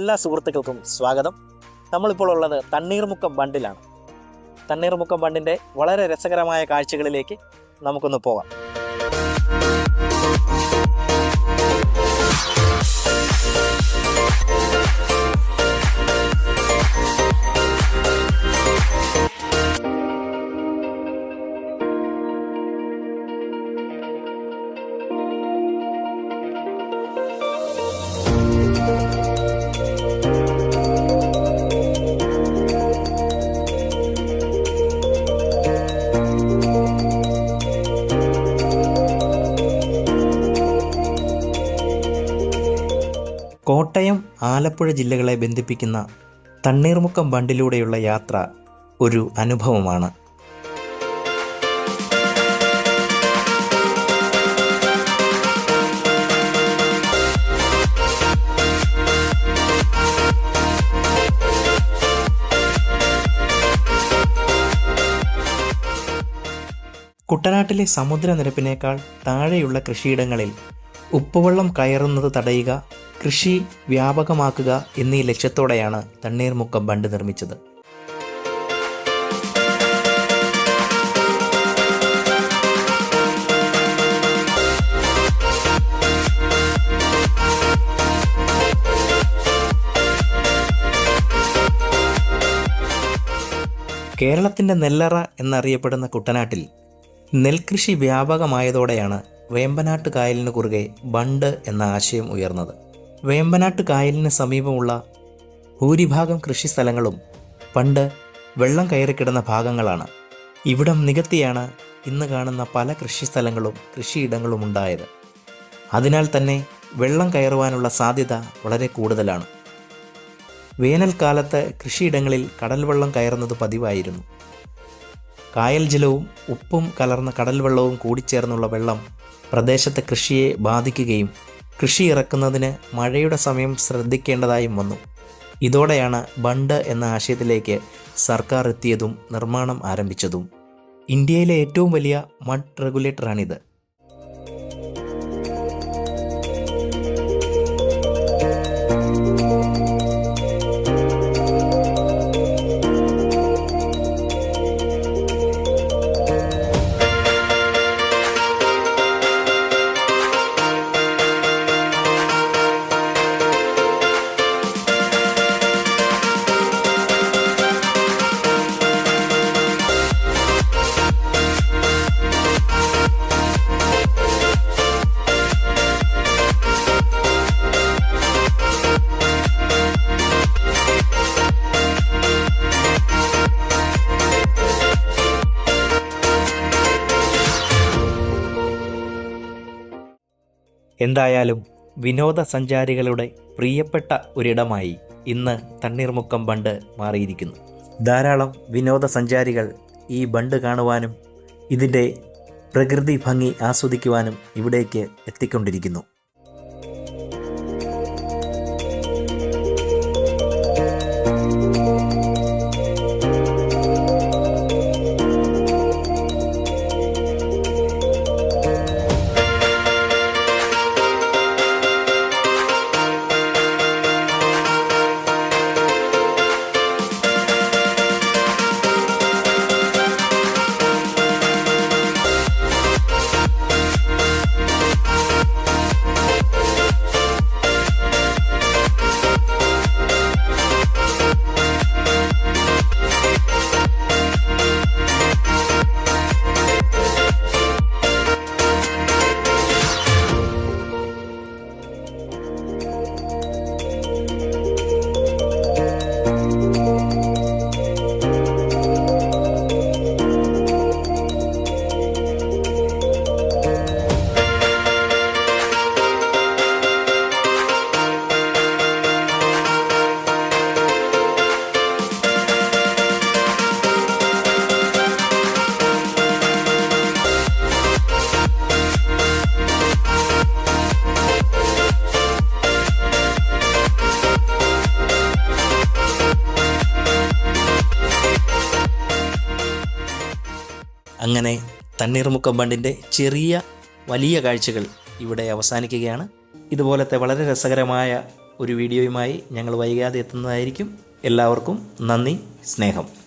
എല്ലാ സുഹൃത്തുക്കൾക്കും സ്വാഗതം. നമ്മളിപ്പോൾ ഉള്ളത് തണ്ണീർമുക്കം ബണ്ടിലാണ്. തണ്ണീർമുക്കം ബണ്ടിൻ്റെ വളരെ രസകരമായ കാഴ്ചകളിലേക്ക് നമുക്കൊന്ന് പോകാം. കോട്ടയം, ആലപ്പുഴ ജില്ലകളെ ബന്ധിപ്പിക്കുന്ന തണ്ണീർമുക്കം ബണ്ടിലൂടെയുള്ള യാത്ര ഒരു അനുഭവമാണ്. കുട്ടനാട്ടിലെ സമുദ്രനിരപ്പിനേക്കാൾ താഴെയുള്ള കൃഷിയിടങ്ങളിൽ ഉപ്പുവെള്ളം കയറുന്നത് തടയുക, കൃഷി വ്യാപകമാക്കുക എന്നീ ലക്ഷ്യത്തോടെയാണ് തണ്ണീർമുക്കം ബണ്ട് നിർമ്മിച്ചത്. കേരളത്തിൻ്റെ നെല്ലറ എന്നറിയപ്പെടുന്ന കുട്ടനാട്ടിൽ നെൽകൃഷി വ്യാപകമായതോടെയാണ് വേമ്പനാട്ട് കായലിന് കുറുകെ ബണ്ട് എന്ന ആശയം ഉയർന്നത്. വേമ്പനാട്ട് കായലിന് സമീപമുള്ള ഭൂരിഭാഗം കൃഷിസ്ഥലങ്ങളും പണ്ട് വെള്ളം കയറിക്കിടന്ന ഭാഗങ്ങളാണ്. ഇവിടം നികത്തിയാണ് ഇന്ന് കാണുന്ന പല കൃഷിസ്ഥലങ്ങളും കൃഷിയിടങ്ങളും ഉണ്ടായത്. അതിനാൽ തന്നെ വെള്ളം കയറുവാനുള്ള സാധ്യത വളരെ കൂടുതലാണ്. വേനൽക്കാലത്ത് കൃഷിയിടങ്ങളിൽ കടൽ വെള്ളം കയറുന്നത് പതിവായിരുന്നു. കായൽ ജലവും ഉപ്പും കലർന്ന കടൽ വെള്ളവും കൂടിച്ചേർന്നുള്ള വെള്ളം പ്രദേശത്തെ കൃഷിയെ ബാധിക്കുകയും കൃഷി ഇറക്കുന്നതിന് മഴയുടെ സമയം ശ്രദ്ധിക്കേണ്ടതായും വന്നു. ഇതോടെയാണ് ബണ്ട് എന്ന ആശയത്തിലേക്ക് സർക്കാർ എത്തിയതും നിർമ്മാണം ആരംഭിച്ചതും. ഇന്ത്യയിലെ ഏറ്റവും വലിയ മഡ് റെഗുലേറ്ററാണിത്. എന്തായാലും വിനോദസഞ്ചാരികളുടെ പ്രിയപ്പെട്ട ഒരിടമായി ഇന്ന് തണ്ണീർമുക്കം ബണ്ട് മാറിയിരിക്കുന്നു. ധാരാളം വിനോദസഞ്ചാരികൾ ഈ ബണ്ട് കാണുവാനും ഇതിൻ്റെ പ്രകൃതി ഭംഗി ആസ്വദിക്കുവാനും ഇവിടേക്ക് എത്തിക്കൊണ്ടിരിക്കുന്നു. അങ്ങനെ തണ്ണീർമുക്കം ബണ്ടിൻ്റെ ചെറിയ വലിയ കാഴ്ചകൾ ഇവിടെ അവസാനിക്കുകയാണ്. ഇതുപോലത്തെ വളരെ രസകരമായ ഒരു വീഡിയോയുമായി ഞങ്ങൾ വൈകാതെ എത്തുന്നതായിരിക്കും. എല്ലാവർക്കും നന്ദി, സ്നേഹം.